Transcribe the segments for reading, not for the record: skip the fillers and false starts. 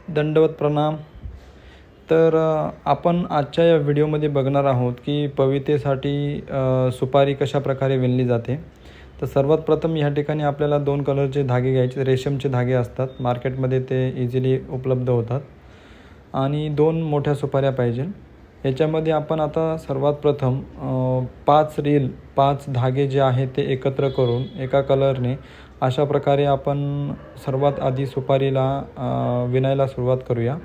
दंडवत प्रणाम. तर आपण आजच्या या व्हिडिओमध्ये बघणार आहोत की पवित्रेसाठी सुपारी कशा प्रकारे विणली जाते. तर सर्वात प्रथम ह्या ठिकाणी आपल्याला 2 कलरचे धागे घ्यायचे. रेशमचे धागे असतात, मार्केटमध्ये ते इझिली उपलब्ध होतात. आणि 2 मोठ्या सुपाऱ्या पाहिजे. याच्यामध्ये आपण आता सर्वात प्रथम 5 धागे जे आहेत ते एकत्र करून एका कलरने अशा प्रकारे आपण सर्वात आधी सुपारीला विणायला सुरुवात करूया.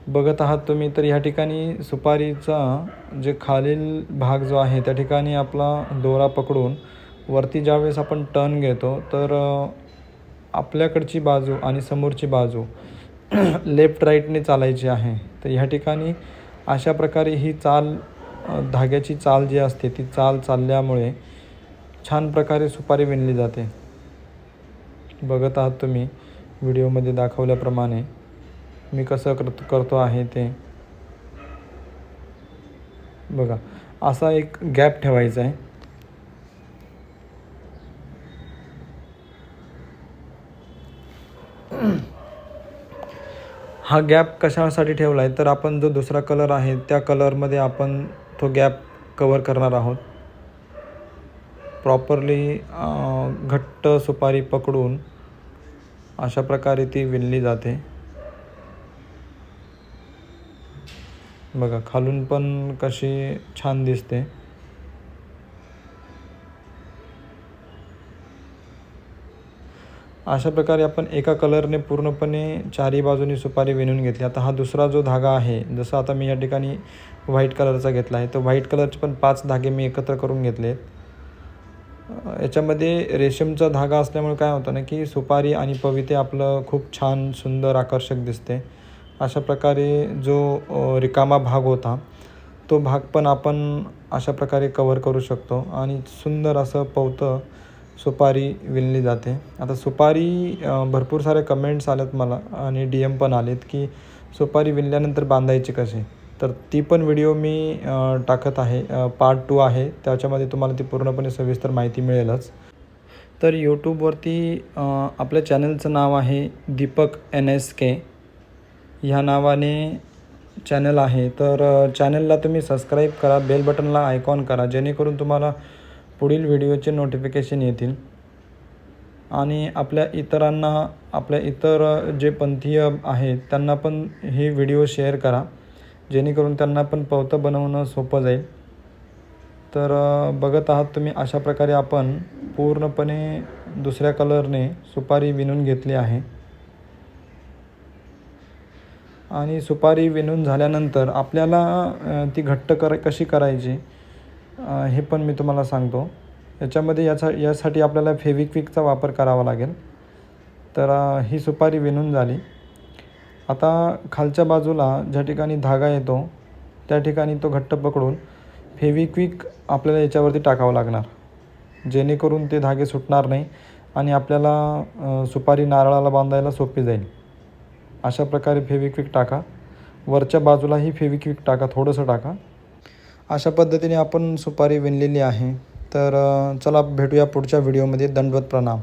बघत आहात तुम्ही, तर ह्या ठिकाणी सुपारीचा जे खालील भाग जो आहे त्या ठिकाणी आपला दोरा पकडून वरती ज्यावेळेस आपण टर्न घेतो तर आपल्याकडची बाजू आणि समोरची बाजू लेफ्ट राईटने चालायची आहे. तर ह्या ठिकाणी अशा प्रकारे ही चाल, धाग्याची चाल जी असते ती चाल चालल्यामुळे छान प्रकारे सुपारी विणली जाते. बघत आहात तुम्ही व्हिडिओमध्ये दाखवल्याप्रमाणे मी कसं करतो आहे ते. बघा, असा एक गॅप ठेवायचा आहे. हा गॅप कशासाठी ठेवला आहे तर आपण जो दुसरा कलर आहे त्या कलरमध्ये आपण तो गॅप कवर करणार आहोत. प्रॉपरली घट्ट सुपारी पकडून अशा प्रकारे ती विणली जाते. बघा, खालून पण कशी छान दिसते. अशा प्रकारे आपण एका कलरने पूर्णपणे चारही बाजूनी सुपारी विणून घेतली. आता हा दुसरा जो धागा आहे, जसं आता मी या ठिकाणी व्हाईट कलरचा घेतला आहे, तर व्हाईट कलरचे पण 5 धागे मी एकत्र करून घेतले आहेत. याच्यामध्ये रेशमचा धागा असल्यामुळे काय होतं ना की सुपारी आणि पवित्रे आपलं खूप छान सुंदर आकर्षक दिसते. अशा प्रकारे जो रिकामा भाग होता तो भाग पण आपण अशा प्रकारे कवर करू शकतो आणि सुंदर असं पवतं सुपारी विणली जाते. आता सुपारी भरपूर सारे कमेंट्स आलेत मला आणि DM पण आलेत की सुपारी विणल्यानंतर बांधायची कशी. तर ती पण व्हिडिओ मी टाकत आहे. पार्ट 2 आहे, त्याच्यामध्ये तुम्हाला ती पूर्णपणे सविस्तर माहिती मिळेलच. तर यूट्यूबवरती आपल्या चॅनलचं नाव आहे दीपक NSK ह्या नावाने चॅनल आहे. तर चॅनलला तुम्ही सबस्क्राईब करा, बेल बटनला आयकॉन करा, जेणेकरून तुम्हाला पुढील व्हिडिओचे नोटिफिकेशन येतील. आणि आपल्या इतरांना, आपल्या इतर जे पंथीय आहेत त्यांना पण हे व्हिडिओ शेअर करा, जेणेकरून त्यांना पण पवतं बनवणं सोपं जाईल. तर बघत आहात तुम्ही, अशा प्रकारे आपण पूर्णपणे दुसऱ्या कलरने सुपारी विणून घेतली आहे. आणि सुपारी विणून झाल्यानंतर आपल्याला ती घट्ट कशी करायची हे पण मी तुम्हाला सांगतो. याच्यामध्ये यासाठी आपल्याला फेविक्विकचा वापर करावा लागेल. तर ही सुपारी विणून झाली. आता खालच्या बाजूला ज्या ठिकाणी धागा येतो त्या ठिकाणी तो घट्ट पकडून फेविक्विक आपल्याला याच्यावरती टाकावं लागणार, जेणेकरून ते धागे सुटणार नाही आणि आपल्याला सुपारी नारळाला बांधायला सोपी जाईल. अशा प्रकारे फेविक्विक टाका. वरच्या बाजूलाही फेविक्विक टाका, थोडंसं टाका. अशा पद्धतीने आपण सुपारी विणलेली आहे. तर चला भेटूया पुढच्या व्हिडिओमध्ये. दंडवत प्रणाम.